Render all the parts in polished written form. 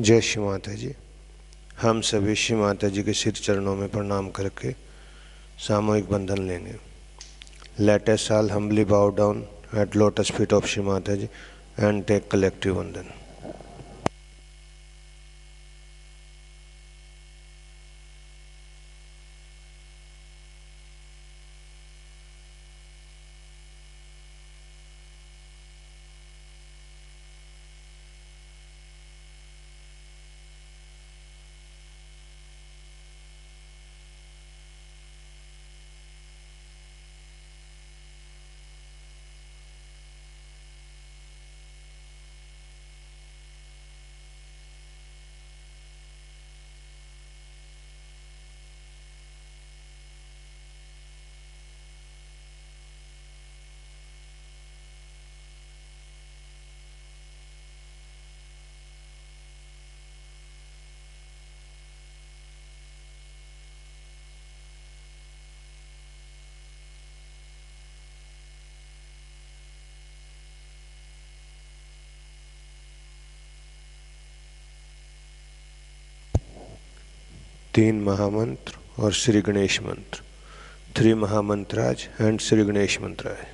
जय श्री माता जी। हम सभी श्री माता जी के सिर चरणों में प्रणाम करके सामूहिक बंधन लेंगे। Let us all humbly bow down at lotus feet of Shri Mata Ji and take collective vandan. तीन महामंत्र और श्री गणेश मंत्र। 3 महामंत्राज एंड श्री गणेश मंत्राज।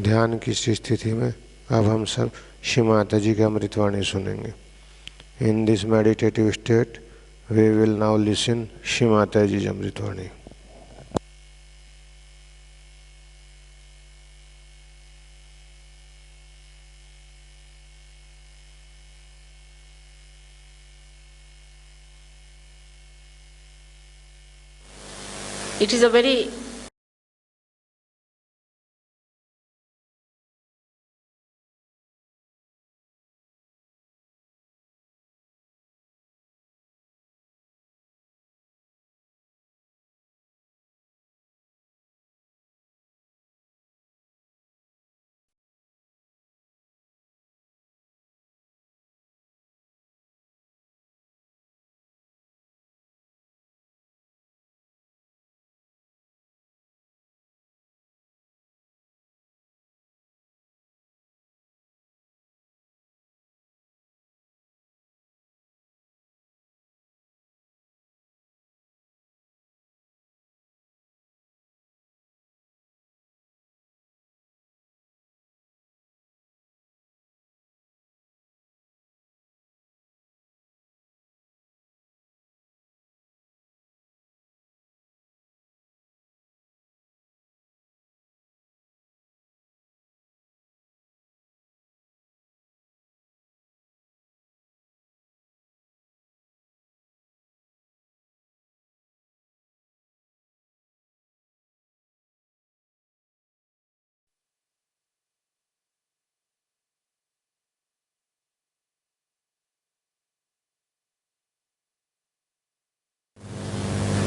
ध्यान की इस स्थिति में अब हम सब श्री माता जी की अमृतवाणी सुनेंगे. In this meditative state we will now listen Shri Mata ji अमृतवाणी.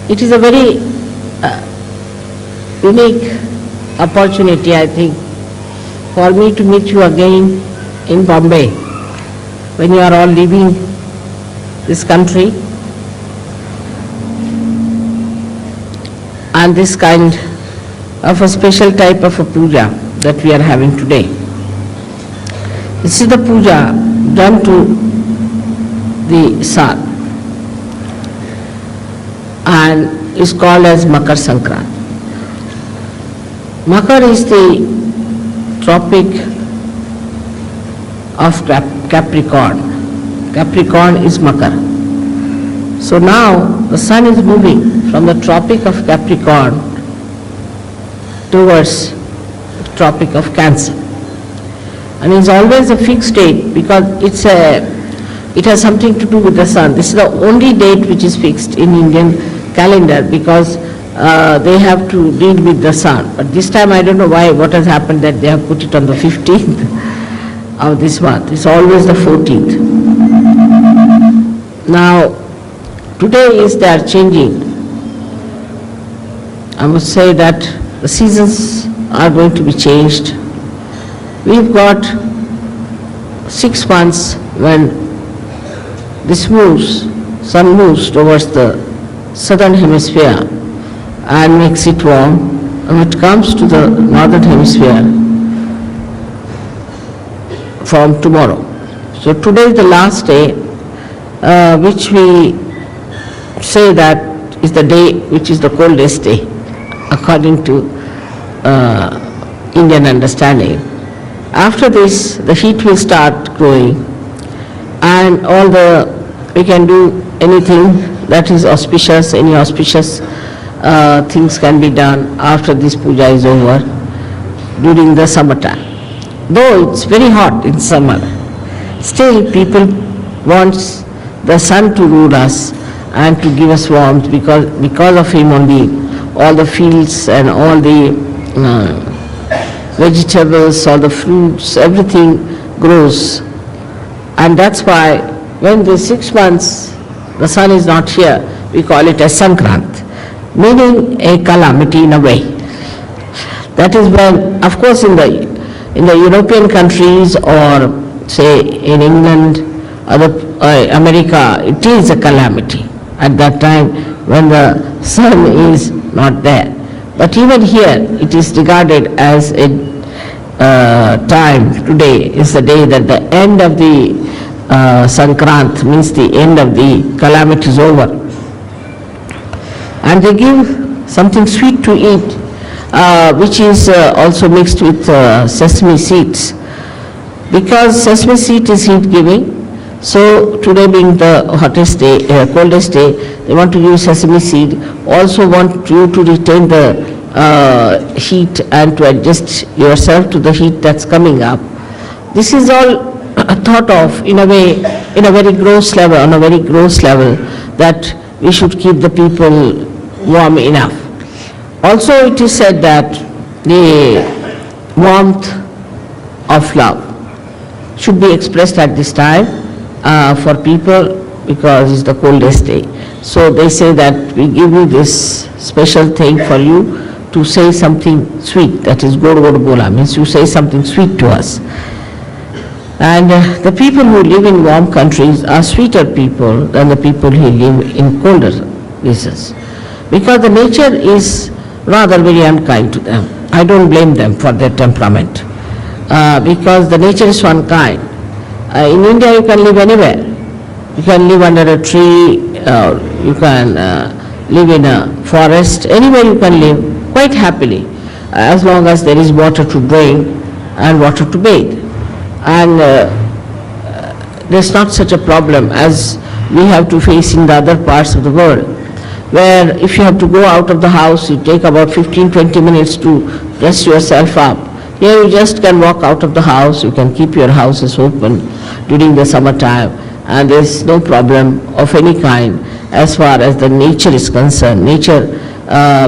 It is a very unique opportunity, I think, for me to meet you again in Bombay when you are all leaving this country, and this kind of a special type of a puja that we are having today. This is the puja done to the sun and is called as Makarsankranti. Makar is the tropic of Capricorn. Capricorn is Makar. So now the sun is moving from the tropic of Capricorn towards the tropic of Cancer. And it's always a fixed date because it has something to do with the sun. This is the only date which is fixed in Indian calendar because they have to deal with the sun. But this time I don't know why, what has happened that they have put it on the 15th of this month. It's always the 14th. Now, today is they are changing. I must say that the seasons are going to be changed. We've got 6 months when this moves, sun moves towards the southern hemisphere and makes it warm. which comes to the northern hemisphere from tomorrow. So today is the last day, which we say that is the day which is the coldest day, according to Indian understanding. After this, the heat will start growing, and we can do anything that is auspicious, any auspicious things can be done after this puja is over during the summertime. Though it's very hot in summer, still people want the sun to rule us and to give us warmth, because of him only all the fields and all the vegetables, all the fruits, everything grows. And that's why when the 6 months the sun is not here, we call it as Sankrant, meaning a calamity in a way. That is when, of course, in the European countries, or say in England, America, it is a calamity at that time when the sun is not there. But even here, it is regarded as a time. Today is the day that the end of the Sankrant, means the end of the calamity is over. And they give something sweet to eat, which is also mixed with sesame seeds, because sesame seed is heat giving. So today being the hottest day, coldest day, they want to use sesame seed. Also want you to retain the heat and to adjust yourself to the heat that's coming up. This is all thought of in a way, in a very gross level, on a very gross level, that we should keep the people warm enough. Also it is said that the warmth of love should be expressed at this time for people, because it's the coldest day. So they say that we give you this special thing for you to say something sweet, that is God Bola, means you say something sweet to us. And the people who live in warm countries are sweeter people than the people who live in colder places, because the nature is rather very unkind to them. I don't blame them for their temperament, because the nature is one kind. In India you can live anywhere. You can live under a tree, you can live in a forest, anywhere you can live quite happily, as long as there is water to drink and water to bathe. And there's not such a problem as we have to face in the other parts of the world, where if you have to go out of the house, you take about 15-20 minutes to dress yourself up. Here you just can walk out of the house, you can keep your houses open during the summertime, and there's no problem of any kind as far as the nature is concerned. Nature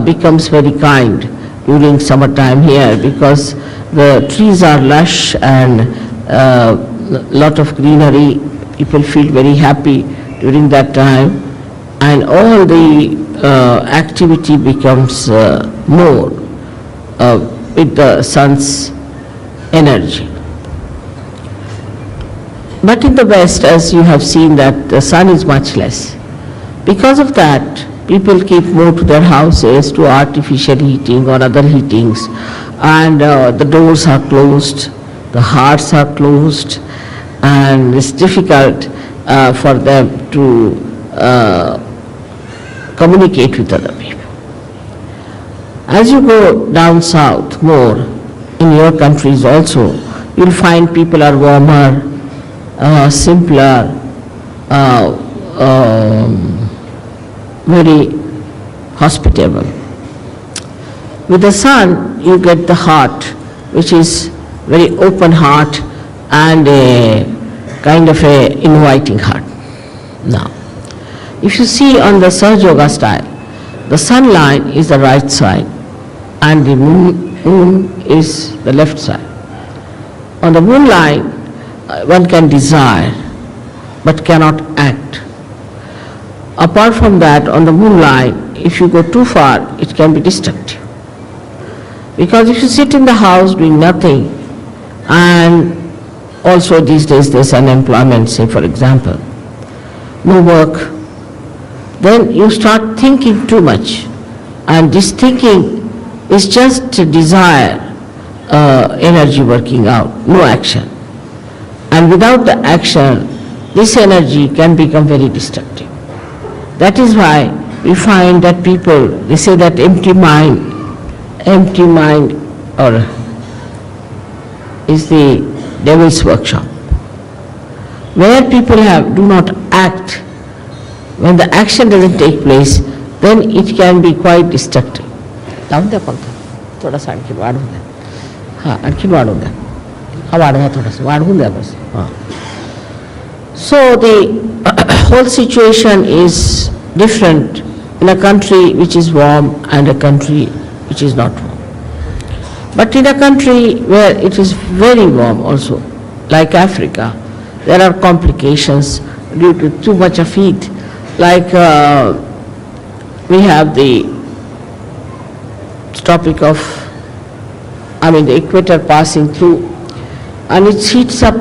becomes very kind during summertime here, because the trees are lush and lot of greenery. People feel very happy during that time, and all the activity becomes more with the sun's energy. But in the West, as you have seen, that the sun is much less. Because of that, people keep more to their houses, to artificial heating or other heatings, and the doors are closed, the hearts are closed, and it's difficult for them to communicate with other people. As you go down south more, in your countries also, you'll find people are warmer, simpler, very hospitable. With the sun, you get the heart, which is very open heart and a kind of a inviting heart. Now, if you see on the Sahaja Yoga style, the sun line is the right side and the moon is the left side. On the moon line, one can desire but cannot act. Apart from that, on the moon line, if you go too far, it can be destructive. Because if you sit in the house doing nothing, and also these days there's unemployment, say for example, no work, then you start thinking too much, and this thinking is just a desire, energy working out, no action. And without the action, this energy can become very destructive. That is why we find that people, they say that empty mind or is the devil's workshop. Where people do not act, when the action doesn't take place, then it can be quite destructive. लावून द्या पंखा थोडासा आणखी वाढवून द्या हां आणखीन वाढवून द्या हा वाढवा थोडासा वाढवून द्या बस हां. So the whole situation is different in a country which is warm and a country which is not warm. But in a country where it is very warm also, like Africa, there are complications due to too much of heat. Like we have the topic of, the equator passing through, and it heats up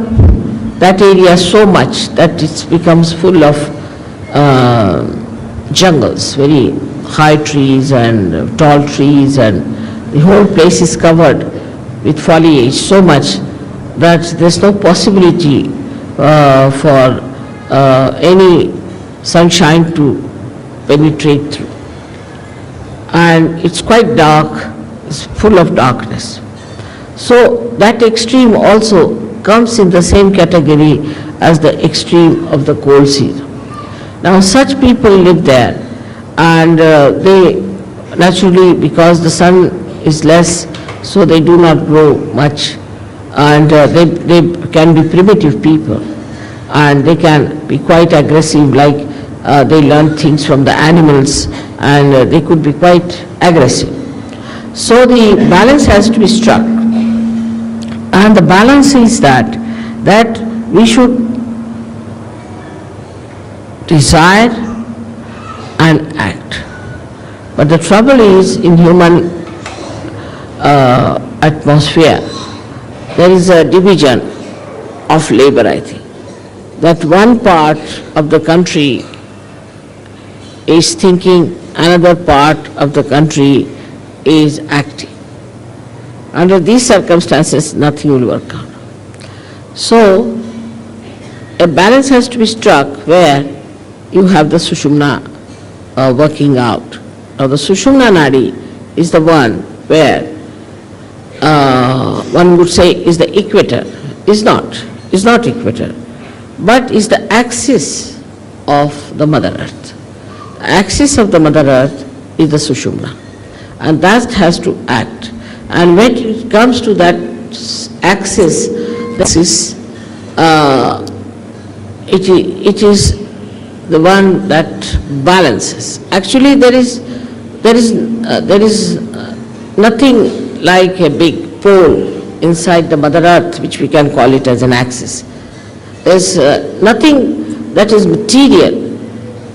that area so much that it becomes full of jungles, very high trees and tall trees, and the whole place is covered with foliage so much that there's no possibility for any sunshine to penetrate through. And it's quite dark, it's full of darkness. So that extreme also comes in the same category as the extreme of the cold season. Now such people live there, and they naturally, because the sun is less, so they do not grow much, and they can be primitive people, and they can be quite aggressive, like they learn things from the animals, and they could be quite aggressive. So the balance has to be struck, and the balance is that we should desire and act. But the trouble is, in human atmosphere, there is a division of labor, I think. That one part of the country is thinking, another part of the country is acting. Under these circumstances, nothing will work out. So, a balance has to be struck where you have the Sushumna working out. Now the Sushumna Nadi is the one where one would say is the equator. Is not equator, but is the axis of the Mother Earth. The axis of the Mother Earth is the Sushumna, and that has to act. And when it comes to that axis, it is the one that balances. Actually, there is nothing like a big pole inside the Mother Earth which we can call it as an axis. There's nothing that is material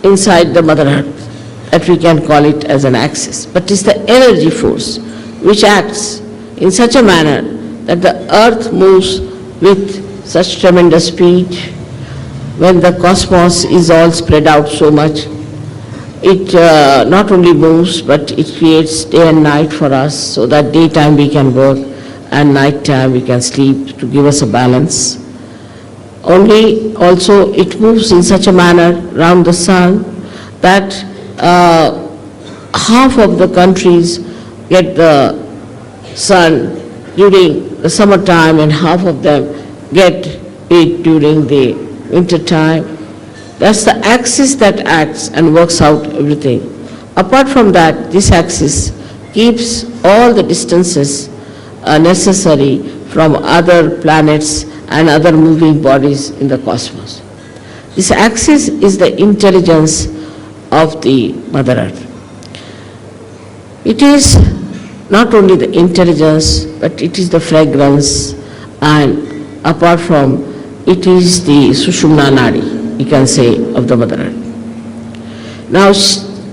inside the Mother Earth that we can call it as an axis, but it's the energy force which acts in such a manner that the Earth moves with such tremendous speed. When the cosmos is all spread out so much, it not only moves, but it creates day and night for us, so that daytime we can work and nighttime we can sleep, to give us a balance. Only also it moves in such a manner around the sun that half of the countries get the sun during the summertime and half of them get it during the winter time. That's the axis that acts and works out everything. Apart from that, this axis keeps all the distances necessary from other planets and other moving bodies in the cosmos. This axis is the intelligence of the Mother Earth. It is not only the intelligence, but it is the fragrance, and apart from it is the Sushumna Nadi, we can say, of the Mother Earth. Now,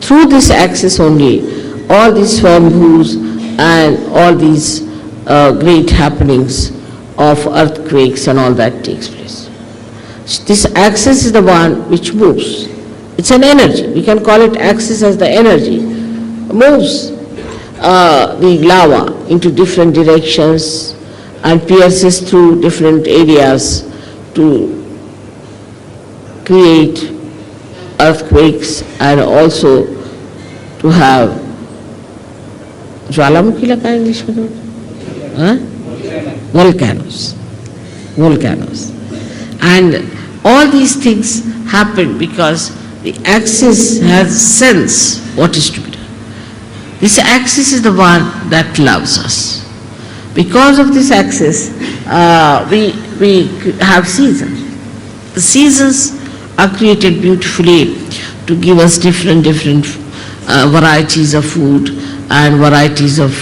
through this axis only, all these swambhus and all these great happenings of earthquakes and all that takes place. This axis is the one which moves. It's an energy. We can call it axis as the energy. Moves. the lava into different directions and pierces through different areas to create earthquakes and also to have ज्वालामुखी लगा English में volcanoes. And all these things happen because the axis has sense what is to be done. This axis is the one that loves us. Because of this axis, we have seasons. The seasons are created beautifully to give us different varieties of food and varieties of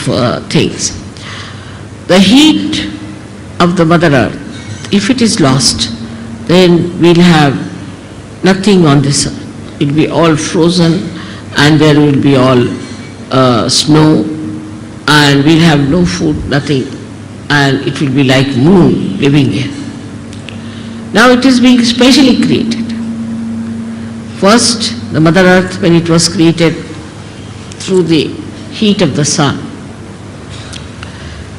things. The heat of the Mother Earth, if it is lost, then we'll have nothing on this earth. It will be all frozen and there will be all snow and we'll have no food, nothing, and it will be like moon living here. Now it is being specially created. First, the Mother Earth, when it was created through the heat of the sun.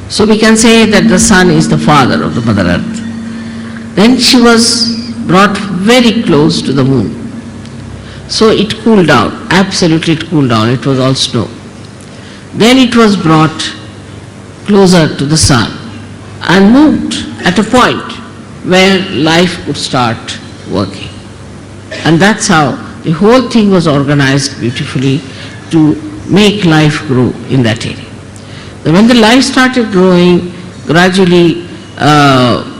So we can say that the sun is the father of the Mother Earth. Then she was brought very close to the moon. So it cooled down, absolutely it cooled down, it was all snow. Then it was brought closer to the sun and moved at a point where life could start working. And that's how the whole thing was organized beautifully to make life grow in that area. Then when the life started growing, gradually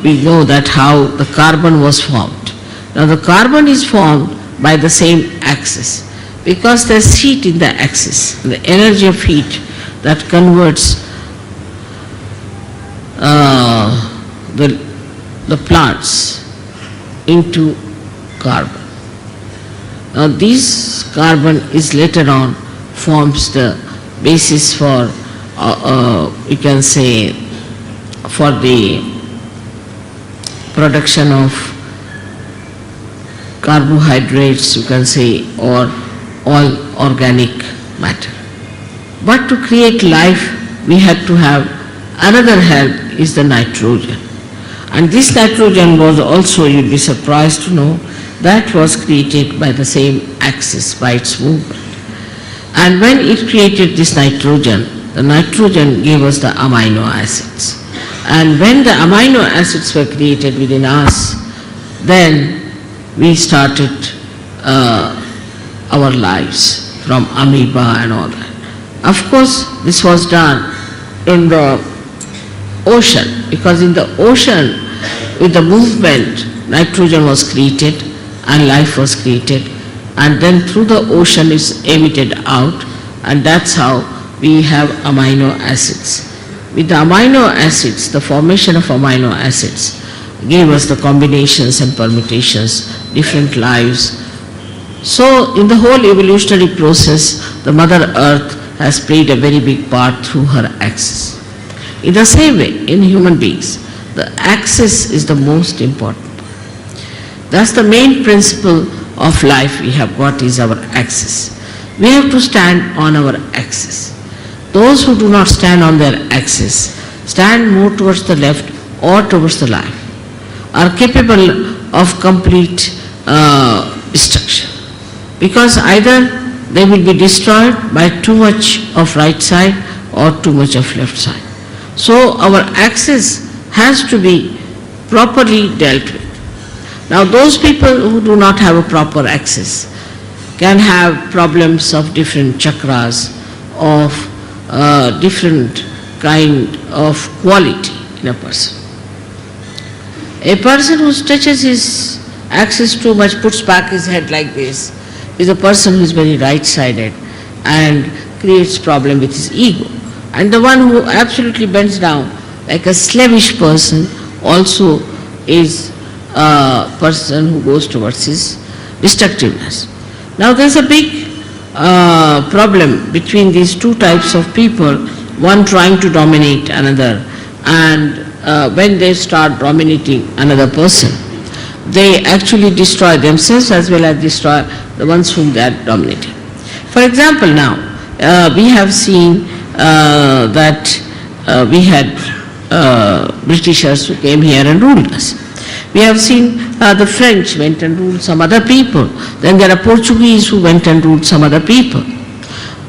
we know that how the carbon was formed. Now the carbon is formed by the same axis because there's heat in the axis, the energy of heat that converts the plants into carbon. Now this carbon is later on forms the basis for, you can say, for the production of carbohydrates, you can say, or all organic matter. But to create life, we had to have another help, is the nitrogen. And this nitrogen was also, you'll be surprised to know, that was created by the same axis, by its movement. And when it created this nitrogen, the nitrogen gave us the amino acids. And when the amino acids were created within us, then we started our lives from amoeba and all that. Of course, this was done in the ocean, because in the ocean, with the movement, nitrogen was created and life was created, and then through the ocean is emitted out, and that's how we have amino acids. With the amino acids, the formation of amino acids gave us the combinations and permutations, different lives. So in the whole evolutionary process, the Mother Earth has played a very big part through her axis. In the same way, in human beings, the axis is the most important part. That's the main principle of life we have got, is our axis. We have to stand on our axis. Those who do not stand on their axis, stand more towards the left or towards the right, are capable of complete destruction. Because either they will be destroyed by too much of right side or too much of left side. So our axis has to be properly dealt with. Now those people who do not have a proper axis can have problems of different chakras, of different kind of quality in a person. A person who stretches his axis too much, puts back his head like this, is a person who is very right-sided and creates problem with his ego. And the one who absolutely bends down like a slavish person also is a person who goes towards his destructiveness. Now there's a big problem between these two types of people, one trying to dominate another, and when they start dominating another person, they actually destroy themselves as well as destroy the ones whom they are dominating. For example, now we have seen we had Britishers who came here and ruled us. We have seen the French went and ruled some other people. Then there are Portuguese who went and ruled some other people.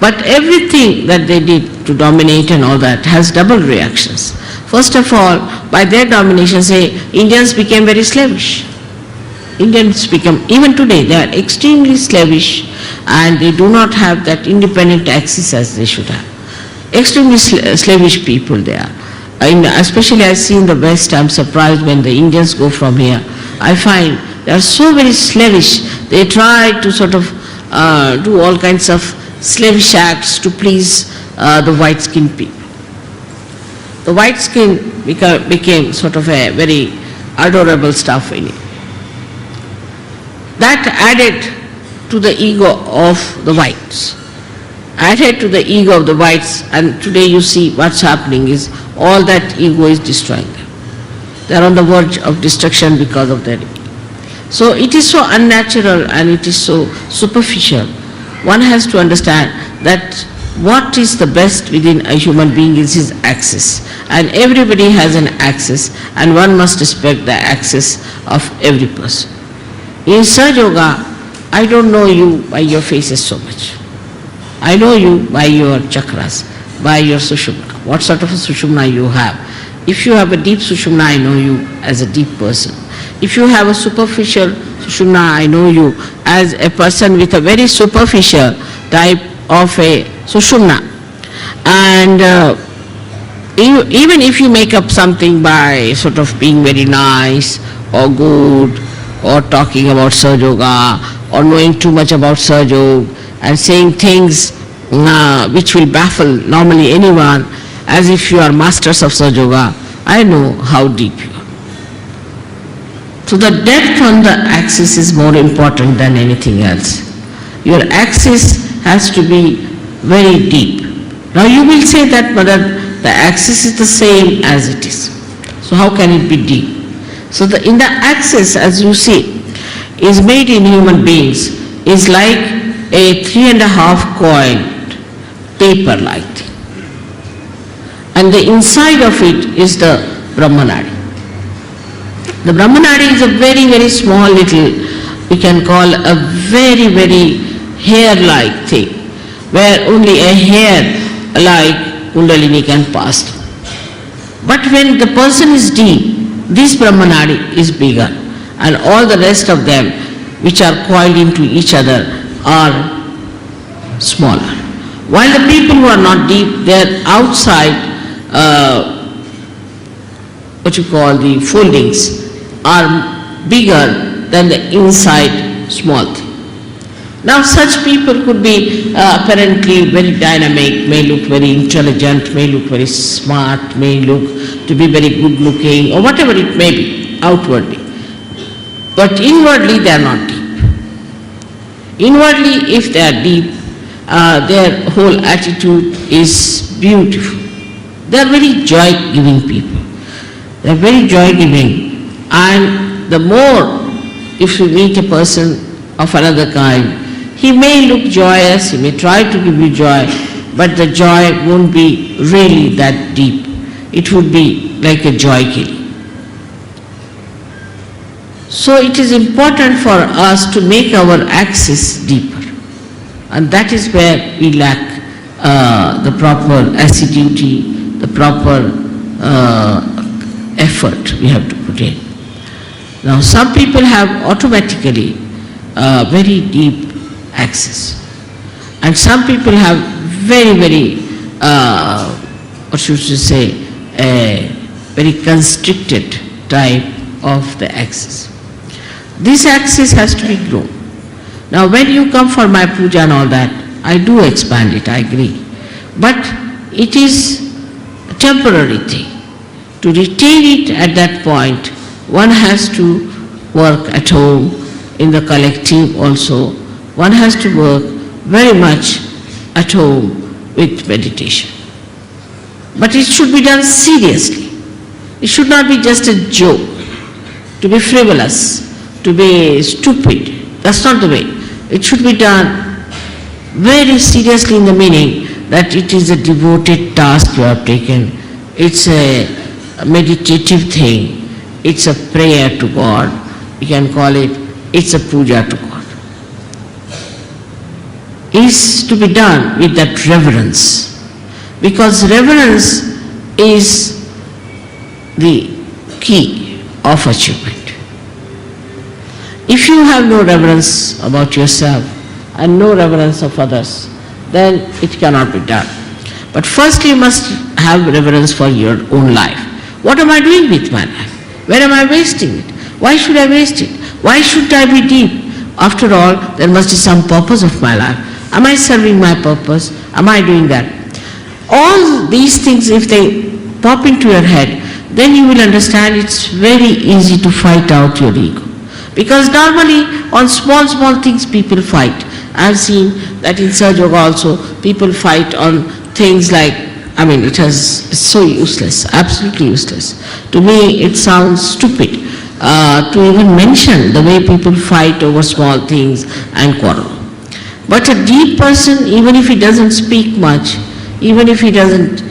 But everything that they did to dominate and all that has double reactions. First of all, by their domination, say, Indians became very slavish. Indians become, even today, they are extremely slavish and they do not have that independent axis as they should have. Extremely slavish people they are. Especially I see in the West, I'm surprised when the Indians go from here. I find they are so very slavish. They try to sort of do all kinds of slavish acts to please the white-skinned people. The white skin became sort of a very adorable stuff in it. That added to the ego of the whites. Added to the ego of the whites, and today you see what's happening is all that ego is destroying them. They are on the verge of destruction because of their ego. So it is so unnatural and it is so superficial. One has to understand that what is the best within a human being is his axis. And everybody has an axis and one must respect the axis of every person. In Sahaja Yoga, I don't know you by your faces so much. I know you by your chakras, by your sushumna, what sort of a sushumna you have. If you have a deep sushumna, I know you as a deep person. If you have a superficial sushumna, I know you as a person with a very superficial type of a sushumna. And even if you make up something by sort of being very nice or good or talking about Sahaja Yoga or knowing too much about Sahaja Yoga and saying things which will baffle normally anyone as if you are masters of Sahaja Yoga, I know how deep you are. So the depth on the axis is more important than anything else. Your axis has to be very deep. Now you will say that, Mother, the axis is the same as it is. So how can it be deep? So in the axis, as you see, is made in human beings, is like a 3.5 coiled taper-like thing. And the inside of it is the Brahmanadi. The Brahmanadi is a very, very small little, we can call a very, very hair-like thing, where only a hair like Kundalini can pass through. But when the person is deep, this Brahmanadi is bigger, and all the rest of them, which are coiled into each other, are smaller. While the people who are not deep, their outside, what you call the foldings, are bigger than the inside small thing. Now such people could be apparently very dynamic, may look very intelligent, may look very smart, may look to be very good looking, or whatever it may be, outwardly. But inwardly they are not deep. Inwardly, if they are deep, their whole attitude is beautiful. They are very joy-giving people. They are very joy-giving. And the more, if you meet a person of another kind, he may look joyous, he may try to give you joy, but the joy won't be really that deep. It would be like a joy killing. So it is important for us to make our axis deeper. And that is where we lack the proper assiduity, the proper effort we have to put in. Now some people have automatically very deep axis. And some people have very, very, what should you say, a very constricted type of the axis. This axis has to be grown. Now when you come for my puja and all that, I do expand it, I agree. But it is a temporary thing. To retain it at that point, one has to work at home, in the collective also. One has to work very much at home with meditation. But it should be done seriously. It should not be just a joke, to be frivolous, to be stupid. That's not the way. It should be done very seriously in the meaning that it is a devoted task you have taken. It's a meditative thing. It's a prayer to God. You can call it, it's a puja to God. Is to be done with that reverence. Because reverence is the key of achievement. If you have no reverence about yourself and no reverence of others, then it cannot be done. But first you must have reverence for your own life. What am I doing with my life? Where am I wasting it? Why should I waste it? Why should I be deep? After all, there must be some purpose of my life. Am I serving my purpose? Am I doing that? All these things, if they pop into your head, then you will understand it's very easy to fight out your ego. Because normally on small things people fight. I have seen that in Sahaja Yoga also people fight on things like, it's so useless, absolutely useless. To me it sounds stupid to even mention the way people fight over small things and quarrel. But a deep person, even if he doesn't speak much, even if he doesn't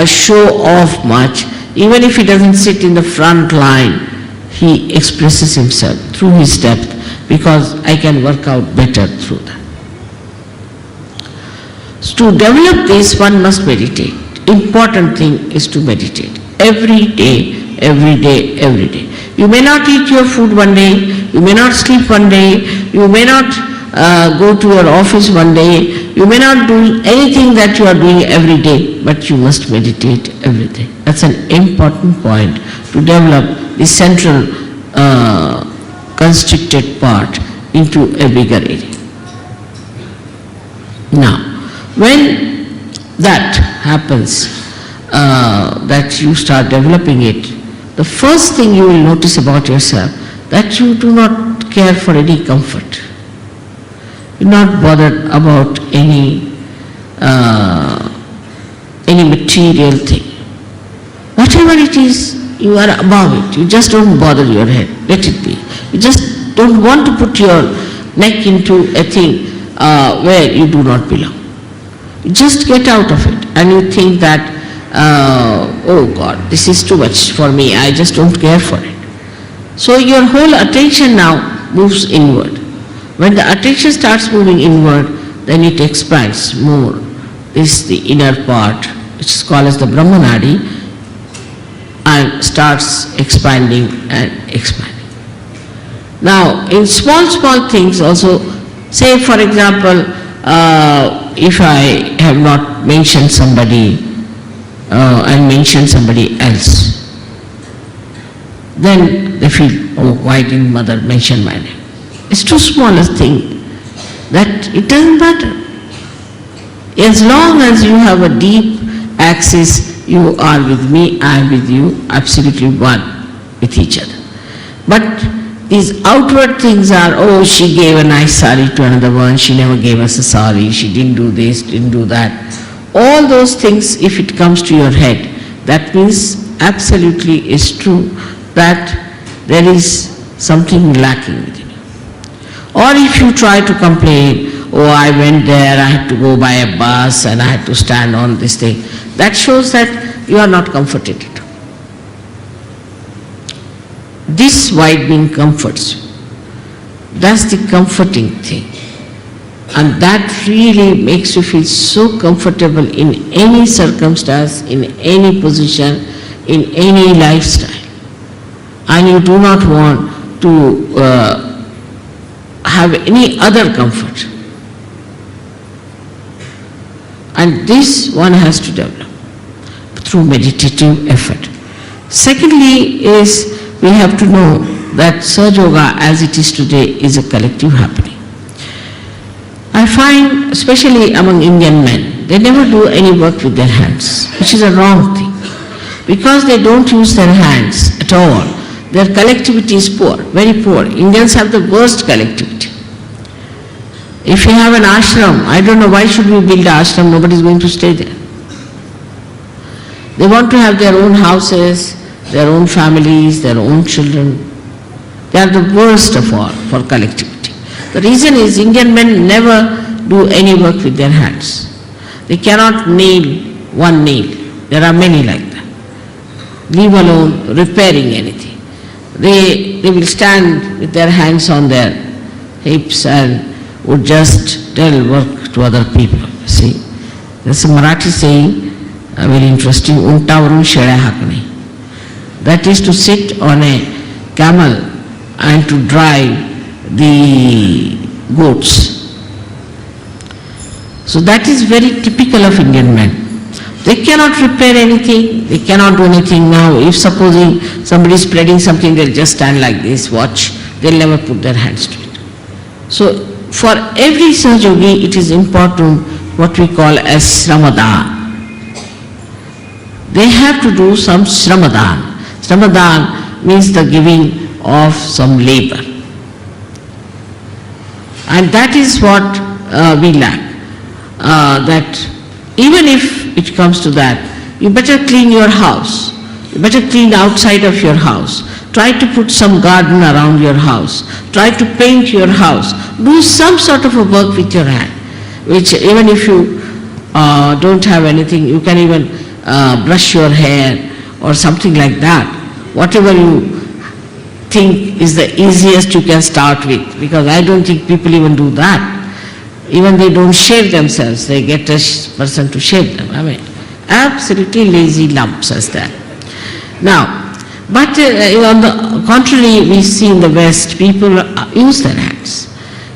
show off much, even if he doesn't sit in the front line, he expresses himself through his depth, because I can work out better through that. So to develop this, one must meditate. Important thing is to meditate. Every day, every day, every day. You may not eat your food one day, you may not sleep one day, you may not go to your office one day, you may not do anything that you are doing every day, but you must meditate every day. That's an important point to develop the central constricted part into a bigger area. Now, when that happens, that you start developing it, the first thing you will notice about yourself, that you do not care for any comfort. You're not bothered about any material thing. Whatever it is, you are above it. You just don't bother your head. Let it be. You just don't want to put your neck into a thing where you do not belong. You just get out of it and you think that, oh God, this is too much for me. I just don't care for it. So your whole attention now moves inward. When the attention starts moving inward, then it expands more. This is the inner part, which is called as the Brahmanadi, and starts expanding and expanding. Now, in small things also, say for example, if I have not mentioned somebody and mentioned somebody else, then they feel, oh, why didn't mother mention my name? It's too small a thing that it doesn't matter. As long as you have a deep axis, you are with me, I am with you, absolutely one with each other. But these outward things are, oh, she gave a nice sari to another one, she never gave us a sari, she didn't do this, didn't do that. All those things, if it comes to your head, that means absolutely is true that there is something lacking within you. Or if you try to complain, oh, I went there, I had to go by a bus and I had to stand on this thing, that shows that you are not comforted at all. This widening comforts you. That's the comforting thing. And that really makes you feel so comfortable in any circumstance, in any position, in any lifestyle. And you do not want to have any other comfort. And this one has to develop through meditative effort. Secondly is, we have to know that Sahaja Yoga as it is today is a collective happening. I find, especially among Indian men, they never do any work with their hands, which is a wrong thing. Because they don't use their hands at all, their collectivity is poor, very poor. Indians have the worst collectivity. If you have an ashram, I don't know why should we build an ashram, nobody is going to stay there. They want to have their own houses, their own families, their own children. They are the worst of all for collectivity. The reason is Indian men never do any work with their hands. They cannot nail one nail. There are many like that. Leave alone repairing anything. They will stand with their hands on their hips and would just tell work to other people. See, there's a Marathi saying, very interesting, untavarun sheळ्या हाकणे. That is to sit on a camel and to drive the goats. So that is very typical of Indian men. They cannot repair anything, they cannot do anything now. If supposing somebody is spreading something, they'll just stand like this, watch, they'll never put their hands to it. So for every Sahajogi, it is important what we call as Sramadhan. They have to do some Sramadhan. Sramadhan means the giving of some labor. And that is what we lack. That even if it comes to that, you better clean your house. You better clean outside of your house. Try to put some garden around your house. Try to paint your house. Do some sort of a work with your hand, which even if you don't have anything, you can even brush your hair or something like that. Whatever you think is the easiest you can start with, because I don't think people even do that. Even they don't shave themselves, they get a person to shave them. I mean, absolutely lazy lumps as that. Now, but on the contrary, we see in the West, people use their hands.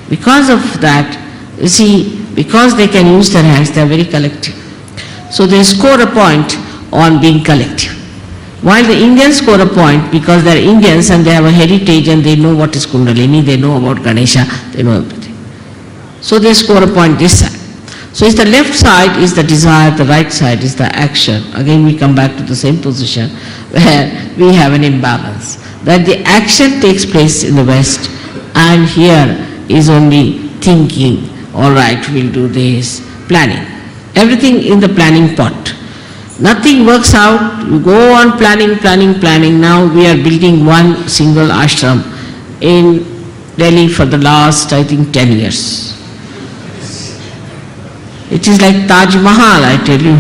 Because of that, you see, because they can use their hands, they are very collective. So they score a point on being collective. While the Indians score a point because they are Indians and they have a heritage and they know what is Kundalini, they know about Ganesha, they know everything. So they score a point this side. So it's the left side is the desire, the right side is the action. Again we come back to the same position where we have an imbalance. That the action takes place in the West and here is only thinking, alright, we'll do this, planning. Everything in the planning pot. Nothing works out, you go on planning. Now we are building one single ashram in Delhi for the last, I think, 10 years. It is like Taj Mahal, I tell you.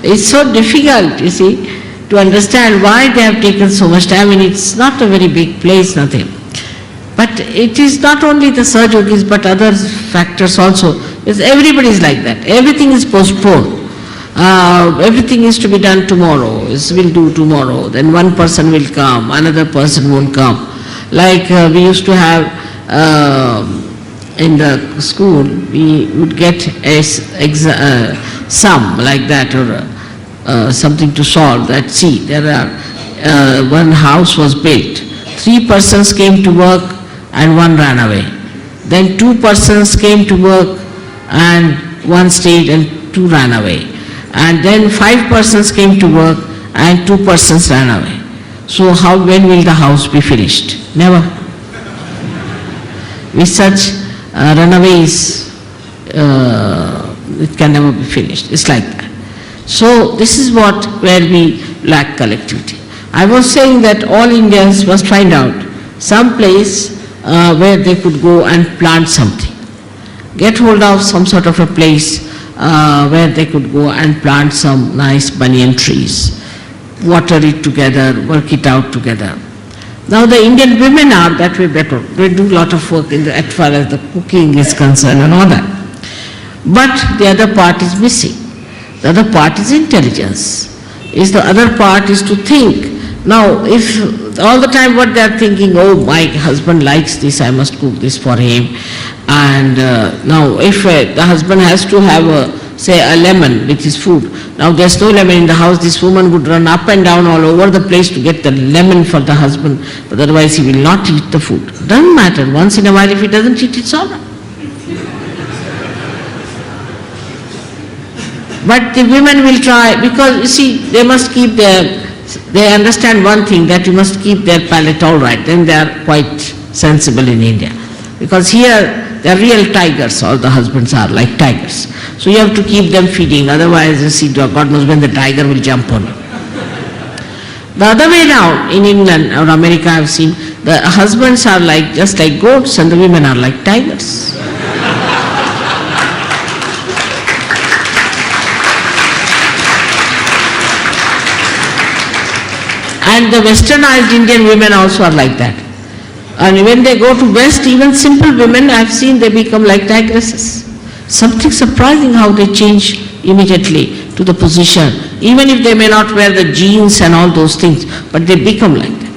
It's so difficult, you see, to understand why they have taken so much time. I mean, it's not a very big place, nothing. But it is not only the Sahajogis, but other factors also. Because everybody is like that. Everything is postponed. Everything is to be done tomorrow. We'll do tomorrow. Then one person will come, another person won't come. Like we used to have in the school, we would get a sum like that or something to solve. That see, there are one house was built. 3 persons came to work and 1 ran away. Then 2 persons came to work and 1 stayed and 2 ran away. And then 5 persons came to work and 2 persons ran away. So when will the house be finished? Never. With such runaways, it can never be finished. It's like that. So this is where we lack collectivity. I was saying that all Indians must find out some place where they could go and plant something. Get hold of some sort of a place where they could go and plant some nice banyan trees, water it together, work it out together. Now the Indian women are that way better. They do a lot of work as far as the cooking is concerned and all that. But the other part is missing. The other part is intelligence. The other part is to think. Now, if all the time what they are thinking, oh, my husband likes this, I must cook this for him. And now, if the husband has to have, say, a lemon with his food. Now, there's no lemon in the house, this woman would run up and down all over the place to get the lemon for the husband, but otherwise he will not eat the food. Doesn't matter, once in a while if he doesn't eat, it's all right. But the women will try, because you see, they must keep they understand one thing, that you must keep their palate all right, then they are quite sensible in India. Because here, they are real tigers, all the husbands are like tigers. So you have to keep them feeding, otherwise you see, God knows when the tiger will jump on you. The other way around, in England or America I have seen, The husbands are like just like goats and the women are like tigers. And the westernized Indian women also are like that. And when they go to West, even simple women, I've seen they become like tigresses. Something surprising how they change immediately to the position, even if they may not wear the jeans and all those things, but they become like that.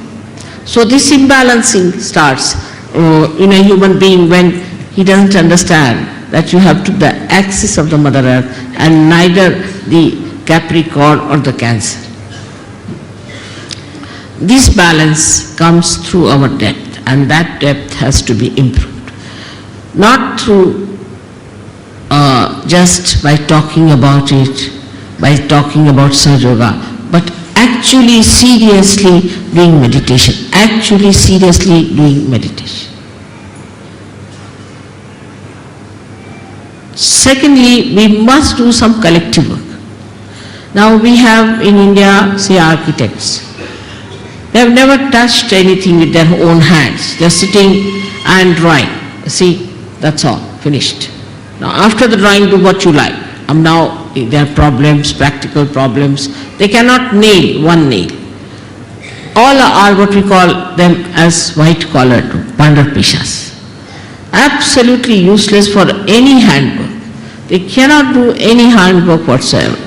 So this imbalancing starts in a human being when he doesn't understand that you have to the axis of the Mother Earth and neither the Capricorn or the Cancer. This balance comes through our depth, and that depth has to be improved. Not through just by talking about it, by talking about Sahaja Yoga, but actually seriously doing meditation. Actually seriously doing meditation. Secondly, we must do some collective work. Now we have in India, say, architects. They have never touched anything with their own hands. They are sitting and drawing. See, that's all, finished. Now after the drawing, do what you like. Now there are problems, practical problems. They cannot nail one nail. All are what we call them as white-collar, pandar peshas. Absolutely useless for any handwork. They cannot do any handwork whatsoever.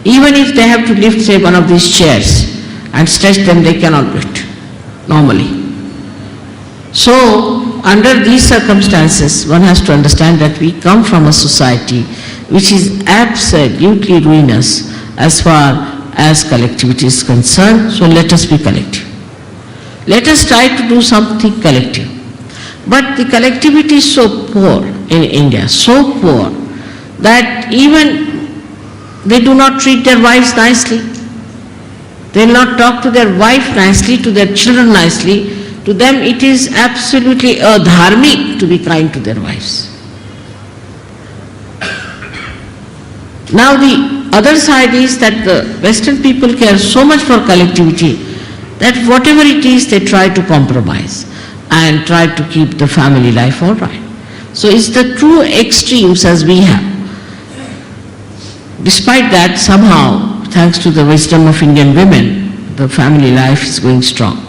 Even if they have to lift, say, one of these chairs and stretch them, they cannot do it normally. So, under these circumstances, one has to understand that we come from a society which is absolutely ruinous as far as collectivity is concerned. So let us be collective. Let us try to do something collective. But the collectivity is so poor in India, so poor, that even they do not treat their wives nicely. They will not talk to their wife nicely, to their children nicely. To them it is absolutely adharmic to be kind to their wives. Now the other side is that the Western people care so much for collectivity that whatever it is they try to compromise and try to keep the family life all right. So it's the true extremes as we have. Despite that, somehow, thanks to the wisdom of Indian women, the family life is going strong.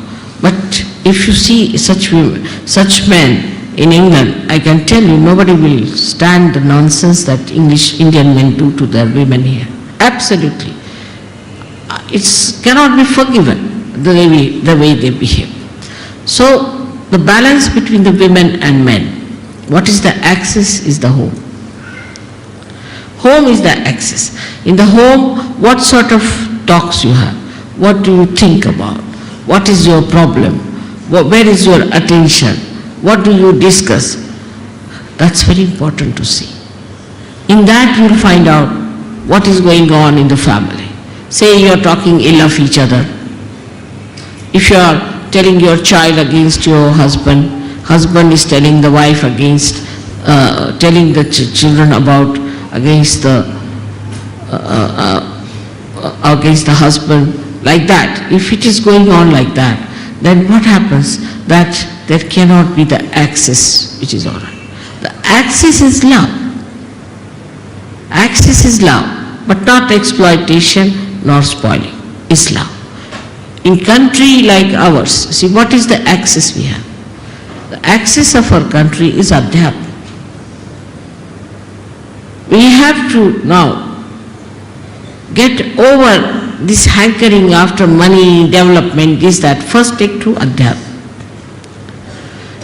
But if you see such women, such men in England, I can tell you nobody will stand the nonsense that Indian men do to their women here. Absolutely. It cannot be forgiven the way they behave. So the balance between the women and men, what is the axis is the home. Home is the axis. In the home, what sort of talks you have? What do you think about? What is your problem? Where is your attention? What do you discuss? That's very important to see. In that you will find out what is going on in the family. Say you are talking ill of each other. If you are telling your child against your husband, husband is telling the wife against, telling the children about against the husband, like that. If it is going on like that, then what happens? That there cannot be the axis which is all right. The axis is love. Axis is love, but not exploitation nor spoiling. Is love. In country like ours, see what is the axis we have? The axis of our country is Adhyatma. We have to now get over this hankering after money, development, this, that. First take to Adhyatma.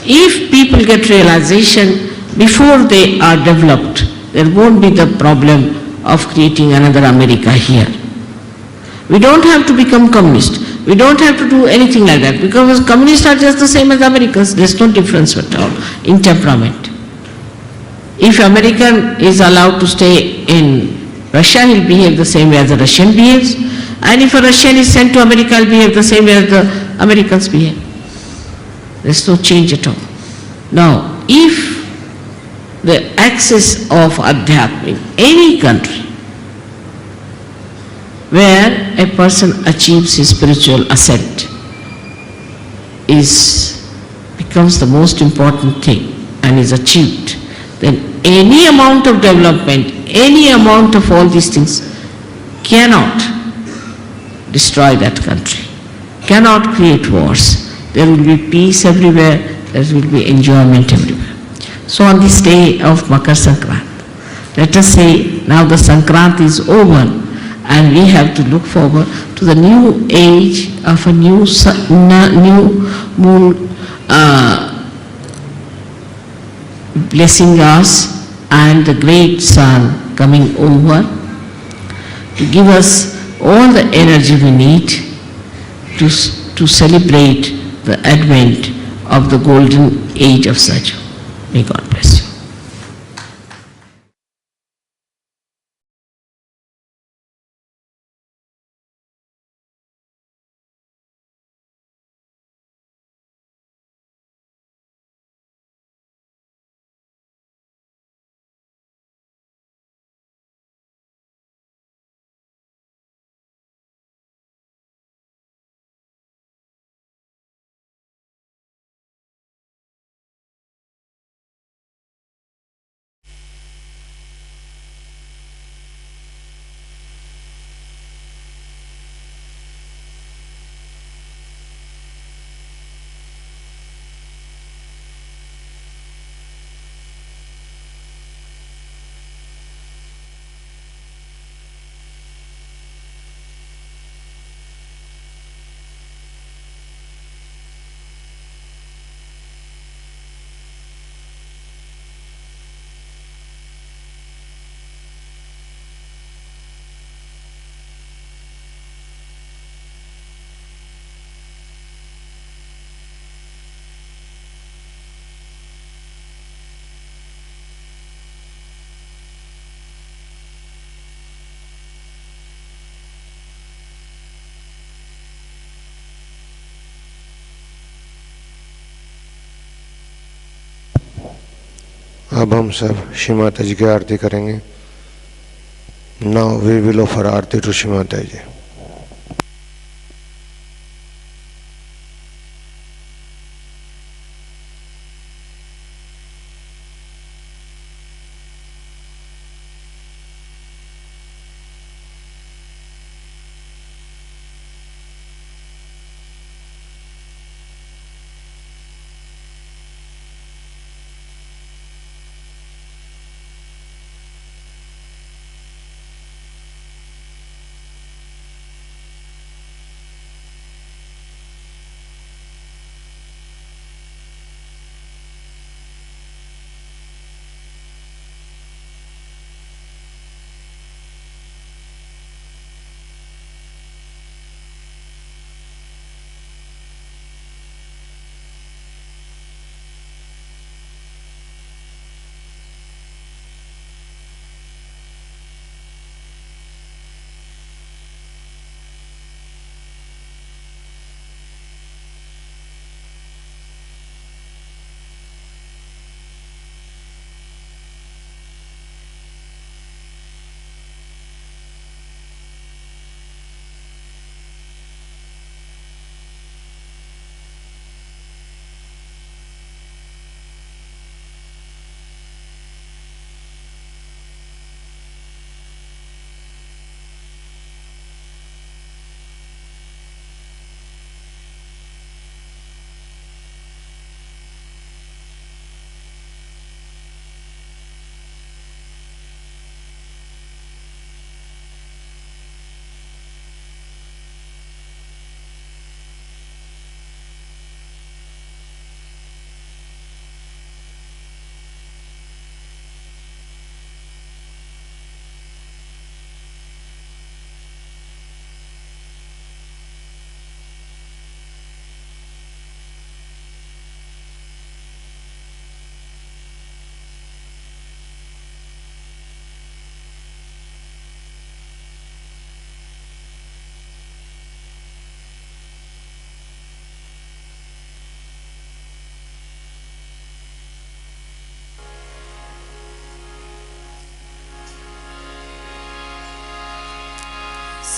If people get realization before they are developed, there won't be the problem of creating another America here. We don't have to become communist. We don't have to do anything like that, because communists are just the same as Americans. There's no difference at all in temperament. If American is allowed to stay in Russia, he'll behave the same way as the Russian behaves. And if a Russian is sent to America, he'll behave the same way as the Americans behave. There's no change at all. Now, if the axis of Adhyatma in any country where a person achieves his spiritual ascent is becomes the most important thing and is achieved, then any amount of development, any amount of all these things cannot destroy that country, cannot create wars. There will be peace everywhere, there will be enjoyment everywhere. So on this day of Makarsankranti, let us say now the Sankranti is over and we have to look forward to the new age of a new moon blessing us and the great sun coming over to give us all the energy we need to celebrate the advent of the golden age of Saja. May God bless you. अब हम सब श्री माता जी की आरती करेंगे. Now we will offer aarti to Shri Mata ji.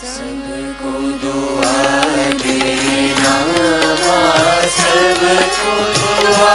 सबको दुआ देना, सबको दुआ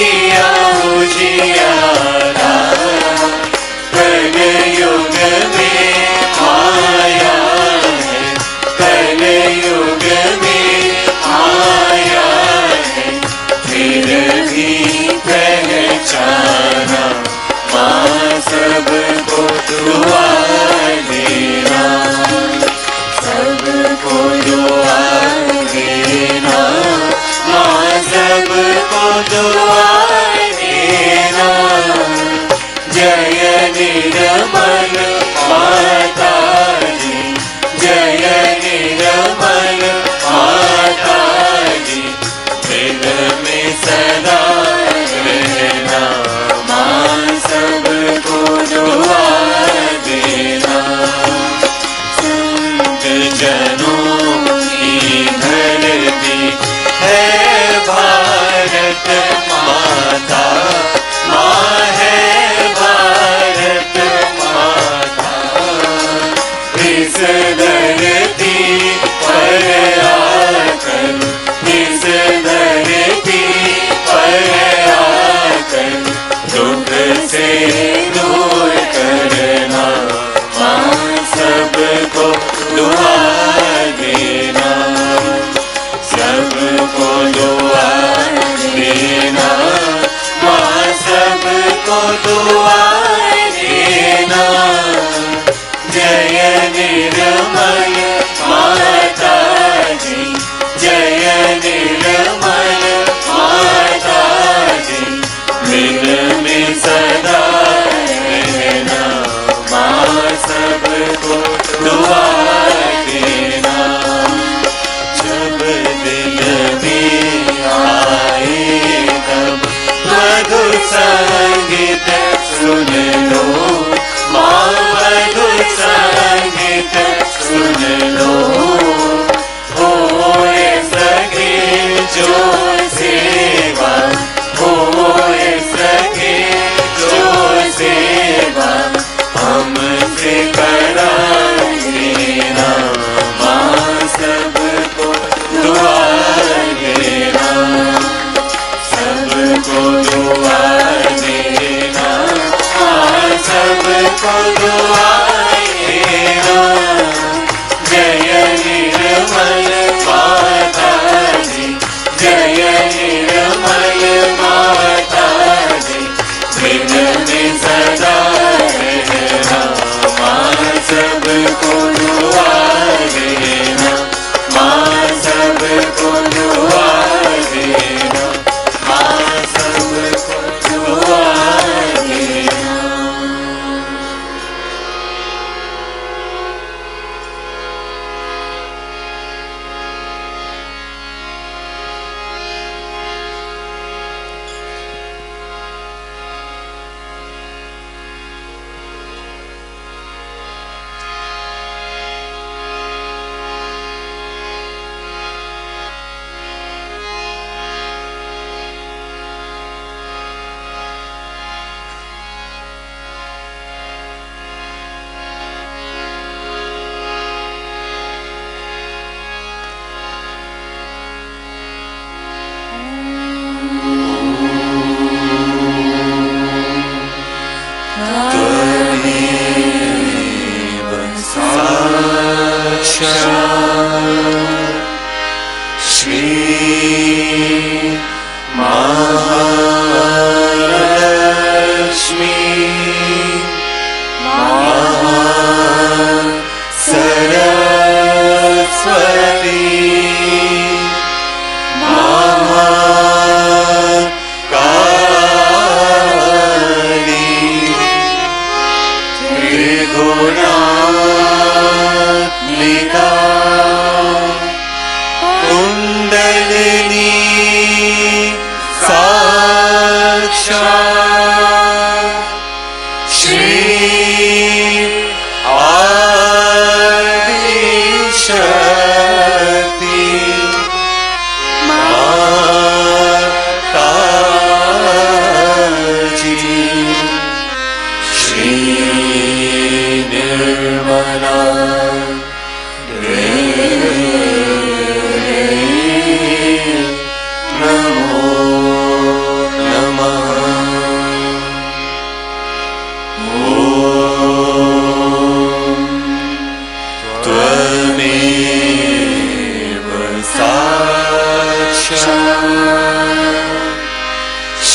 किया उजियारा, कलयुग में आया है, कलयुग में आया है, फिर भी पहचाना माँ सबको दुआ देना, सबको दुआ देना, माँ सबको दुआ देना। जय निर्मल माता जी, जय निर्मल माता जी, दिल में सदा रहना, माँ सबको दुआ देना। संत जनों की धरती है भारत माता, माँ है भारत माता। इस धरती पर आकर, इस धरती पर आकर दुख से दूर करना, माँ सबको दुआ देना, सबको दुआ देना, माँ सबको दुआ देना। जय निर्मल माता जी, जय निर्मल माता जी, दिल में सदा रहना, माँ सबको दुआ देना। जब दिल में आए तब मधुर संगीत सुन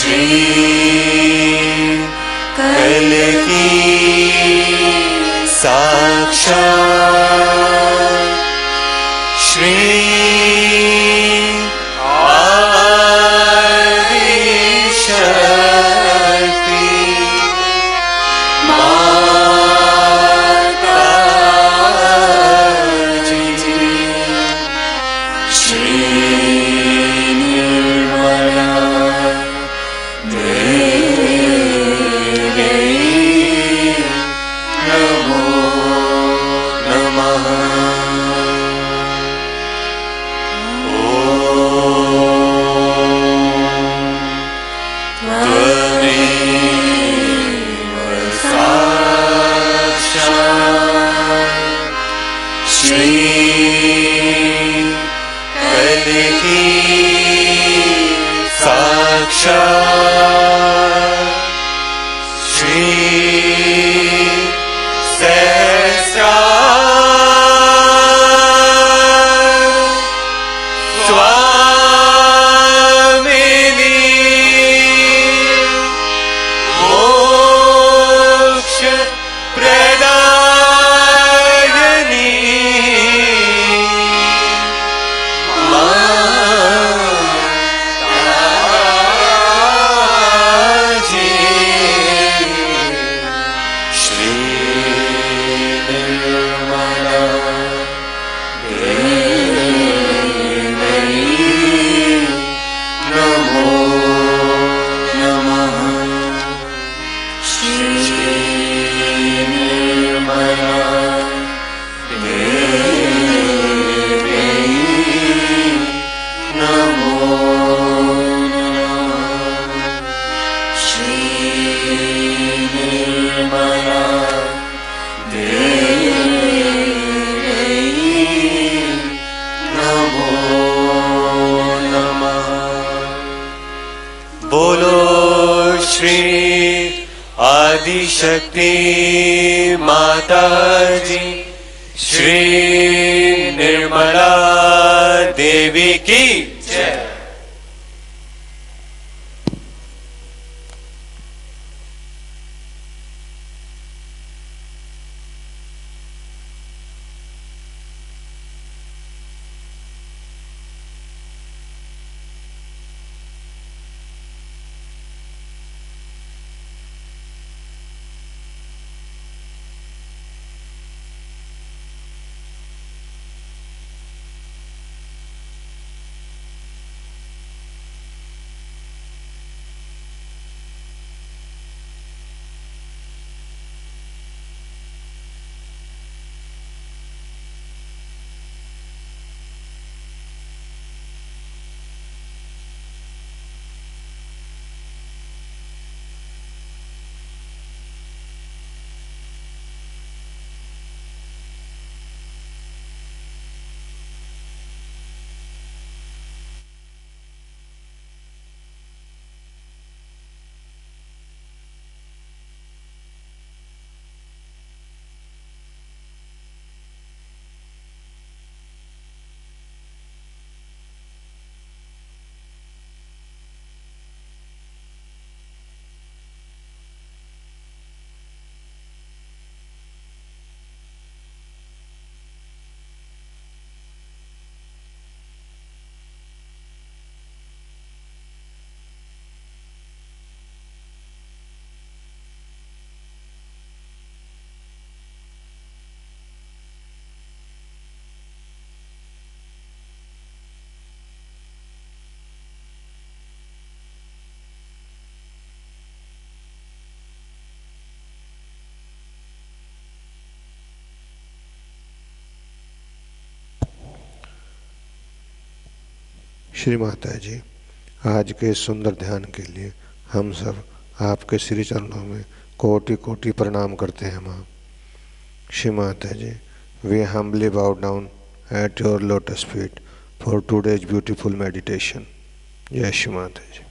श्री कल की साक्षात श्री आदि शक्ति माता जी श्री निर्मला देवी नमो नमः। त्वमेव साक्षात् श्री कल की साक्षात् श्री सहस्रार स्वामिनी मोक्ष प्रदायिनी माताजी श्री निर्मला देवी नमो नमः। श्री निर्मला देवी नमो नमः। श्री निर्मला देवी नमो नमः। बोलो श्री आदि शक्ति माता जी श्री निर्मला देवी की जय। श्री माता जी, आज के इस सुंदर ध्यान के लिए हम सब आपके श्री चरणों में कोटि कोटि प्रणाम करते हैं माँ। श्री माता जी, we humbly bow down at your lotus feet for today's beautiful meditation. जय श्री माता जी।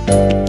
Nirmal